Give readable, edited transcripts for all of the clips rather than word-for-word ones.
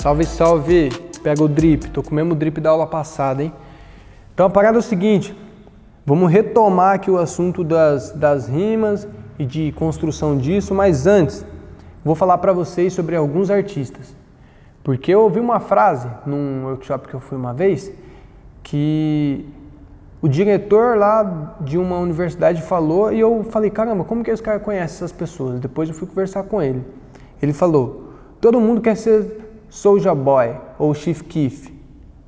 Salve, salve! Pega o drip, tô com o mesmo drip da aula passada, hein? Então a parada é o seguinte, vamos retomar aqui o assunto das rimas e de construção disso, mas antes, vou falar para vocês sobre alguns artistas. Porque eu ouvi uma frase num workshop que eu fui uma vez, que o diretor lá de uma universidade falou e eu falei, caramba, como que esse cara conhece essas pessoas? Depois eu fui conversar com ele. Ele falou, todo mundo quer ser Soulja Boy ou Chief Keef,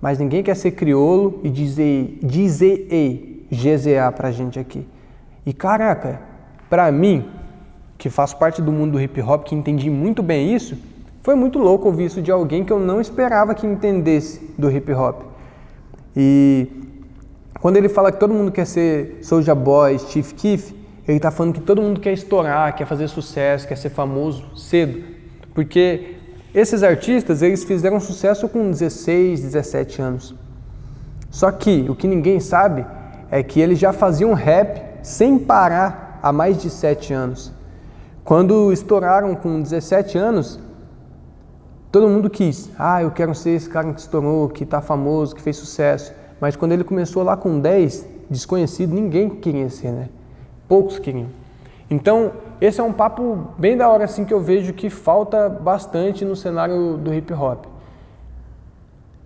mas ninguém quer ser criolo e dizer GZA pra gente aqui. E caraca, pra mim, que faço parte do mundo do hip hop, que entendi muito bem isso, foi muito louco ouvir isso de alguém que eu não esperava que entendesse do hip hop. E quando ele fala que todo mundo quer ser Soulja Boy, Chief Keef, ele tá falando que todo mundo quer estourar, quer fazer sucesso, quer ser famoso cedo. Porque esses artistas, eles fizeram sucesso com 16, 17 anos. Só que o que ninguém sabe é que eles já faziam rap sem parar há mais de 7 anos. Quando estouraram com 17 anos, todo mundo quis. Ah, eu quero ser esse cara que estourou, que tá famoso, que fez sucesso. Mas quando ele começou lá com 10, desconhecido, ninguém queria ser, né? Poucos queriam. Então, esse é um papo bem da hora assim que eu vejo que falta bastante no cenário do hip hop.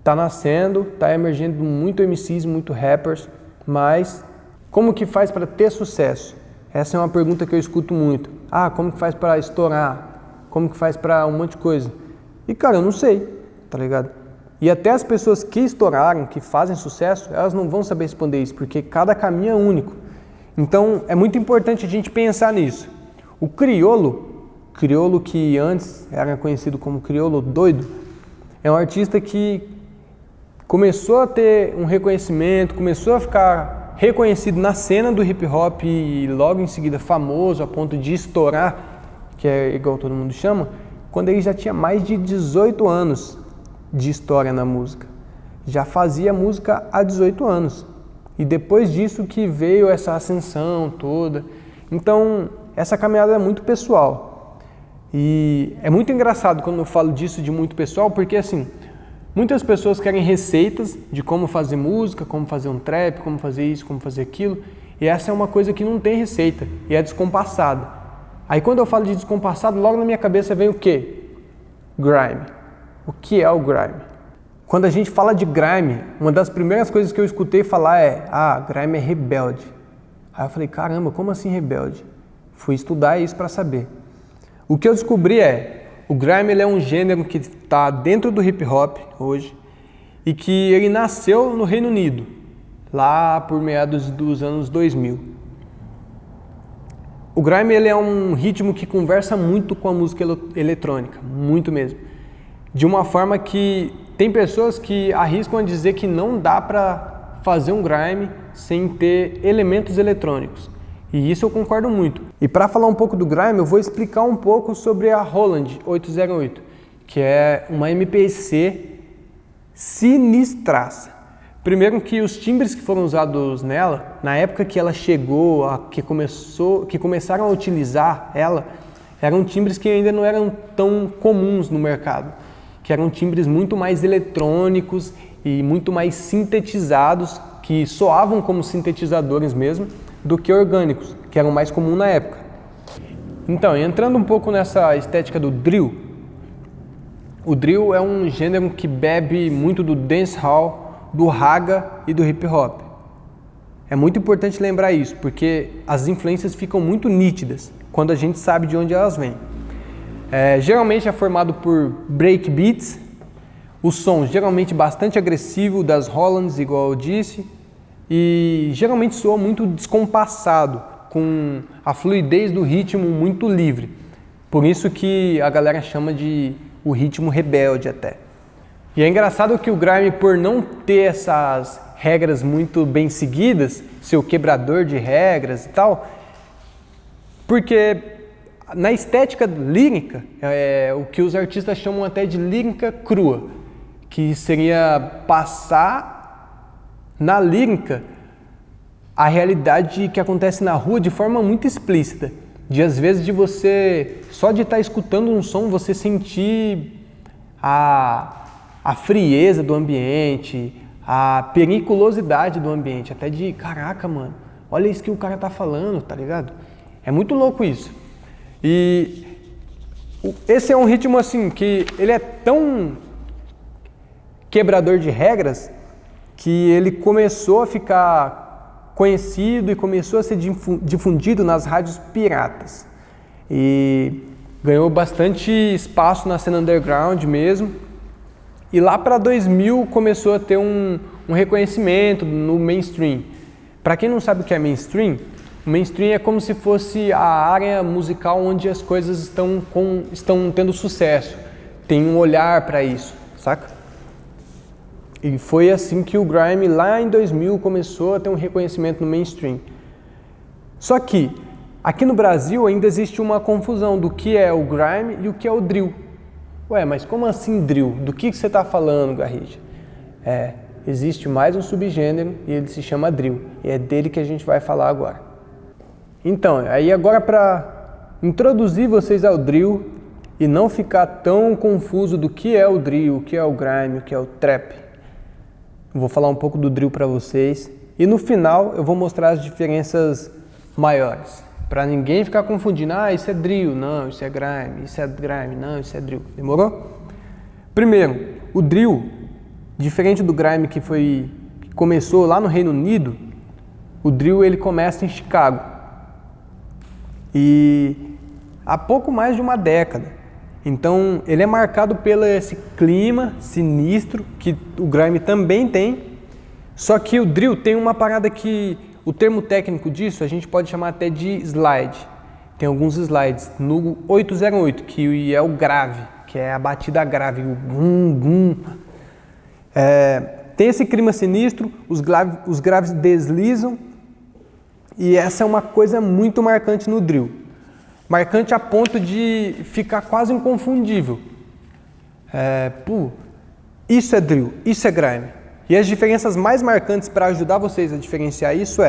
Tá nascendo, tá emergindo muito MCs, muito rappers, mas como que faz para ter sucesso? Essa é uma pergunta que eu escuto muito. Ah, como que faz para estourar? Como que faz para um monte de coisa? E cara, eu não sei, tá ligado? E até as pessoas que estouraram, que fazem sucesso, elas não vão saber responder isso, porque cada caminho é único. Então, é muito importante a gente pensar nisso. O criolo que antes era conhecido como criolo doido, é um artista que começou a ter um reconhecimento, começou a ficar reconhecido na cena do hip hop e logo em seguida famoso a ponto de estourar, que é igual todo mundo chama, quando ele já tinha mais de 18 anos de história na música. Já fazia música há 18 anos. E depois disso que veio essa ascensão toda. Então, essa caminhada é muito pessoal. E é muito engraçado quando eu falo disso de muito pessoal, porque assim, muitas pessoas querem receitas de como fazer música, como fazer um trap, como fazer isso, como fazer aquilo. E essa é uma coisa que não tem receita, e é descompassada. Aí quando eu falo de descompassado, logo na minha cabeça vem o quê? Grime. O que é o grime? Quando a gente fala de grime, uma das primeiras coisas que eu escutei falar é grime é rebelde. Aí eu falei, caramba, como assim rebelde? Fui estudar isso para saber. O que eu descobri o grime ele é um gênero que está dentro do hip hop hoje e que ele nasceu no Reino Unido, lá por meados dos anos 2000. O grime ele é um ritmo que conversa muito com a música eletrônica, muito mesmo. De uma forma que tem pessoas que arriscam a dizer que não dá para fazer um grime sem ter elementos eletrônicos. E isso eu concordo muito. E para falar um pouco do grime, eu vou explicar um pouco sobre a Roland 808, que é uma MPC sinistraça. Primeiro que os timbres que foram usados nela, na época que ela chegou, que começaram a utilizar ela, eram timbres que ainda não eram tão comuns no mercado, que eram timbres muito mais eletrônicos e muito mais sintetizados, que soavam como sintetizadores mesmo, do que orgânicos, que eram mais comuns na época. Então, entrando um pouco nessa estética do drill, o drill é um gênero que bebe muito do dancehall, do raga e do hip hop. É muito importante lembrar isso, porque as influências ficam muito nítidas quando a gente sabe de onde elas vêm. Geralmente é formado por breakbeats, o som geralmente bastante agressivo das Rolands, igual eu disse, e geralmente soa muito descompassado, com a fluidez do ritmo muito livre. Por isso que a galera chama de o ritmo rebelde até. E é engraçado que o grime, por não ter essas regras muito bem seguidas, seu quebrador de regras e tal, porque na estética lírica, o que os artistas chamam até de lírica crua, que seria passar na lírica a realidade que acontece na rua de forma muito explícita. De às vezes de você, só de estar escutando um som, você sentir a frieza do ambiente, a periculosidade do ambiente, até de, caraca, mano, olha isso que o cara tá falando, tá ligado? É muito louco isso. E esse é um ritmo assim, que ele é tão quebrador de regras, que ele começou a ficar conhecido e começou a ser difundido nas rádios piratas. E ganhou bastante espaço na cena underground mesmo. E lá para 2000 começou a ter um reconhecimento no mainstream. Para quem não sabe o que é mainstream, o mainstream é como se fosse a área musical onde as coisas estão tendo sucesso. Tem um olhar para isso, saca? E foi assim que o grime lá em 2000 começou a ter um reconhecimento no mainstream. Só que aqui no Brasil ainda existe uma confusão do que é o grime e o que é o drill. Ué, mas como assim drill? Do que você está falando, Garrincha? Existe mais um subgênero e ele se chama drill. E é dele que a gente vai falar agora. Então, aí agora para introduzir vocês ao drill e não ficar tão confuso do que é o drill, o que é o grime, o que é o trap, eu vou falar um pouco do drill para vocês e no final eu vou mostrar as diferenças maiores. Para ninguém ficar confundindo, isso é drill, não, isso é grime, não, isso é drill. Demorou? Primeiro, o drill, diferente do grime que começou lá no Reino Unido, o drill ele começa em Chicago. E há pouco mais de uma década. Então ele é marcado pelo esse clima sinistro que o grime também tem, só que o drill tem uma parada que o termo técnico disso a gente pode chamar até de slide. Tem alguns slides no 808 que é o grave, que é a batida grave, o gum gum. Tem esse clima sinistro, os graves deslizam e essa é uma coisa muito marcante no drill. Marcante a ponto de ficar quase inconfundível. Isso é drill, isso é grime. E as diferenças mais marcantes para ajudar vocês a diferenciar isso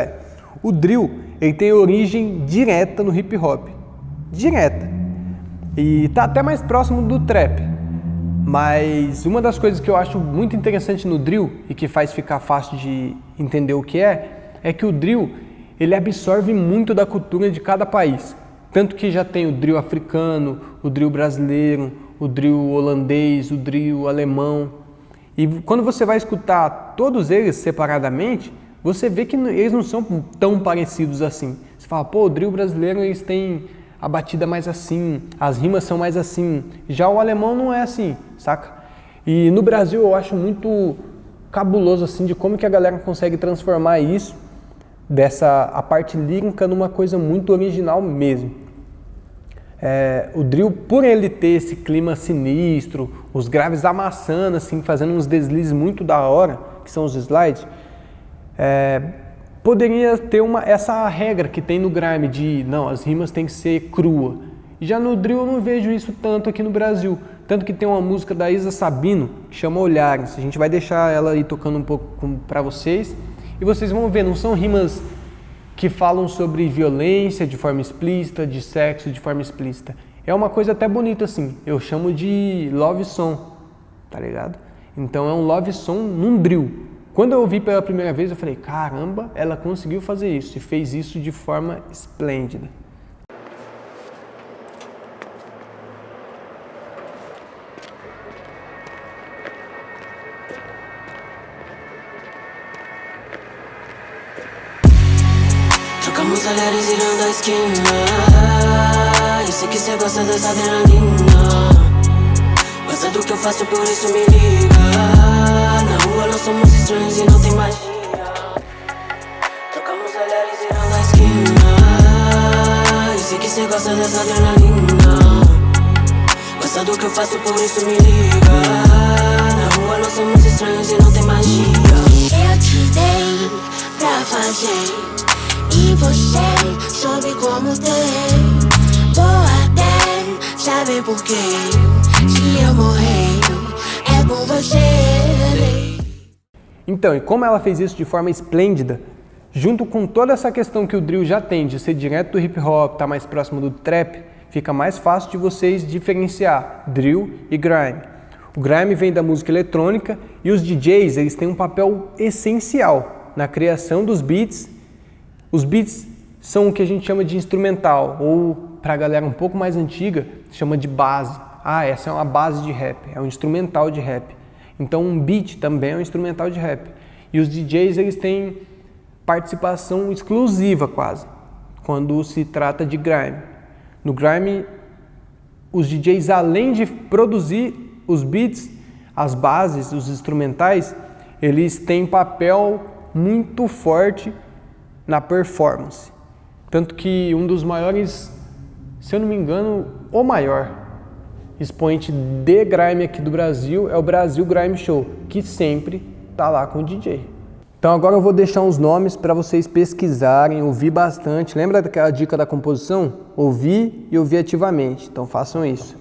o drill ele tem origem direta no hip hop. Direta. E tá até mais próximo do trap. Mas uma das coisas que eu acho muito interessante no drill e que faz ficar fácil de entender o que é que o drill ele absorve muito da cultura de cada país. Tanto que já tem o drill africano, o drill brasileiro, o drill holandês, o drill alemão. E quando você vai escutar todos eles separadamente, você vê que eles não são tão parecidos assim. Você fala, o drill brasileiro eles têm a batida mais assim, as rimas são mais assim. Já o alemão não é assim, saca? E no Brasil eu acho muito cabuloso assim de como que a galera consegue transformar isso, a parte lírica, numa coisa muito original mesmo. O drill, por ele ter esse clima sinistro, os graves amassando, assim, fazendo uns deslizes muito da hora, que são os slides, poderia ter essa regra que tem no grime de, não, as rimas têm que ser crua. E já no drill eu não vejo isso tanto aqui no Brasil. Tanto que tem uma música da Isa Sabino, que chama Olhares. A gente vai deixar ela aí tocando um pouco para vocês. E vocês vão ver, não são rimas que falam sobre violência de forma explícita, de sexo de forma explícita. É uma coisa até bonita assim, eu chamo de love song, tá ligado? Então é um love song num drill. Quando eu ouvi pela primeira vez eu falei, caramba, ela conseguiu fazer isso e fez isso de forma esplêndida. Trocamos olhares girando a esquina. Eu sei que cê gosta dessa adrenalina. Gosta do que eu faço, por isso me liga. Na rua nós somos estranhos e não tem magia. Trocamos olhares girando a esquina. Eu sei que cê gosta dessa adrenalina. Gosta do que eu faço, por isso me liga. Na rua nós somos estranhos e não tem magia. Eu te dei pra fazer e você soube como ter. Vou até saber porquê. Se eu morrer, é por você. Então, e como ela fez isso de forma esplêndida, junto com toda essa questão que o drill já tem de ser direto do hip hop, tá mais próximo do trap, fica mais fácil de vocês diferenciar drill e grime. O grime vem da música eletrônica e os DJs eles têm um papel essencial na criação dos beats. Os beats são o que a gente chama de instrumental, ou para a galera um pouco mais antiga, chama de base. Ah, essa é uma base de rap, é um instrumental de rap. Então um beat também é um instrumental de rap. E os DJs eles têm participação exclusiva quase, quando se trata de grime. No grime, os DJs além de produzir os beats, as bases, os instrumentais, eles têm papel muito forte na performance. Tanto que um dos maiores, se eu não me engano, o maior expoente de grime aqui do Brasil é o Brasil Grime Show, que sempre tá lá com o DJ. Então agora eu vou deixar uns nomes para vocês pesquisarem, ouvir bastante. Lembra daquela dica da composição? Ouvir e ouvir ativamente, então façam isso.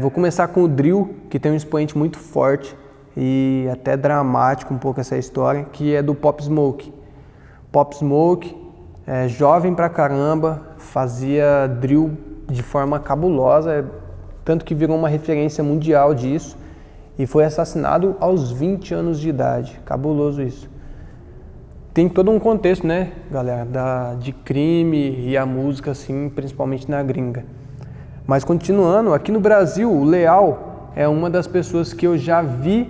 Vou começar com o Drill, que tem um expoente muito forte e até dramático um pouco essa história, que é do Pop Smoke. Pop Smoke, jovem pra caramba, fazia drill de forma cabulosa, tanto que virou uma referência mundial disso e foi assassinado aos 20 anos de idade. Cabuloso isso. Tem todo um contexto, né, galera, de crime e a música, assim, principalmente na gringa. Mas continuando, aqui no Brasil, o Leal é uma das pessoas que eu já vi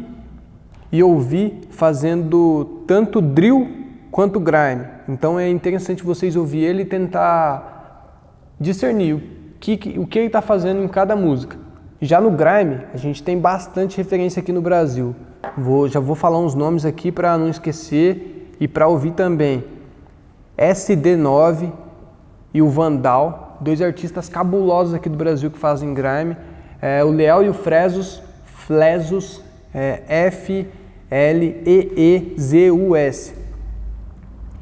e ouvi fazendo tanto drill quanto grime. Então é interessante vocês ouvir ele e tentar discernir o que ele está fazendo em cada música. Já no grime, a gente tem bastante referência aqui no Brasil. Já vou falar uns nomes aqui para não esquecer e para ouvir também. SD9 e o Vandal, dois artistas cabulosos aqui do Brasil que fazem grime. O Leal e o Flezus, F-L-E-E-Z-U-S.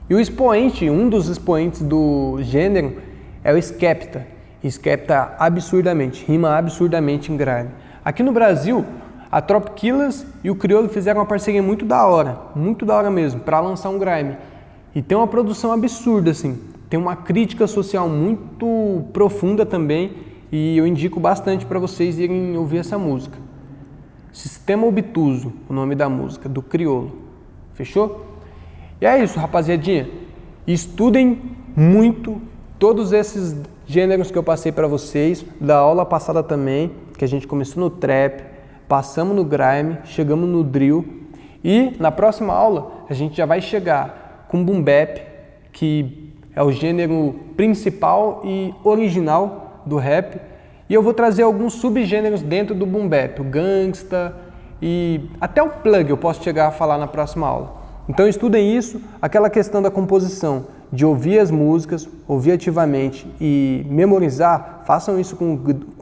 E o expoente, um dos expoentes do gênero é o Skepta. Skepta absurdamente, rima absurdamente em grime. Aqui no Brasil, a Trop Killers e o Criolo fizeram uma parceria muito da hora mesmo, para lançar um grime. E tem uma produção absurda, assim. Tem uma crítica social muito profunda também e eu indico bastante para vocês irem ouvir essa música. Sistema Obtuso, o nome da música, do Criolo. Fechou? E é isso, rapaziadinha. Estudem muito todos esses gêneros que eu passei para vocês, da aula passada também, que a gente começou no trap, passamos no grime, chegamos no drill e na próxima aula a gente já vai chegar com boom bap, que é o gênero principal e original do rap, e eu vou trazer alguns subgêneros dentro do boom bap, o gangsta e até o plug eu posso chegar a falar na próxima aula. Então estudem isso, aquela questão da composição, de ouvir as músicas, ouvir ativamente e memorizar, façam isso com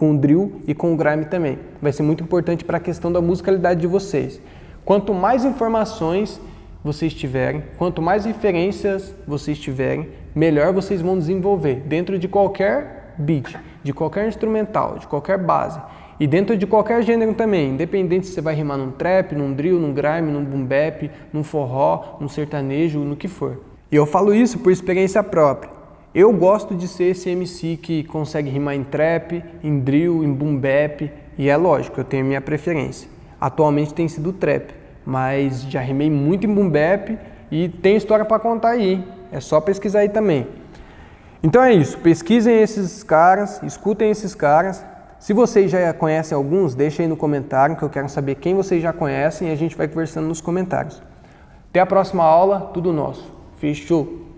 o drill e com o grime também. Vai ser muito importante para a questão da musicalidade de vocês. Quanto mais informações vocês tiverem, quanto mais referências vocês tiverem, melhor vocês vão desenvolver dentro de qualquer beat, de qualquer instrumental, de qualquer base. E dentro de qualquer gênero também, independente se você vai rimar num trap, num drill, num grime, num boom bap, num forró, num sertanejo, no que for. E eu falo isso por experiência própria. Eu gosto de ser esse MC que consegue rimar em trap, em drill, em boom bap, e é lógico, eu tenho a minha preferência. Atualmente tem sido trap, mas já rimei muito em boom bap e tem história para contar aí, hein? É só pesquisar aí também. Então é isso, pesquisem esses caras, escutem esses caras. Se vocês já conhecem alguns, deixem aí no comentário que eu quero saber quem vocês já conhecem e a gente vai conversando nos comentários. Até a próxima aula, tudo nosso. Fechou!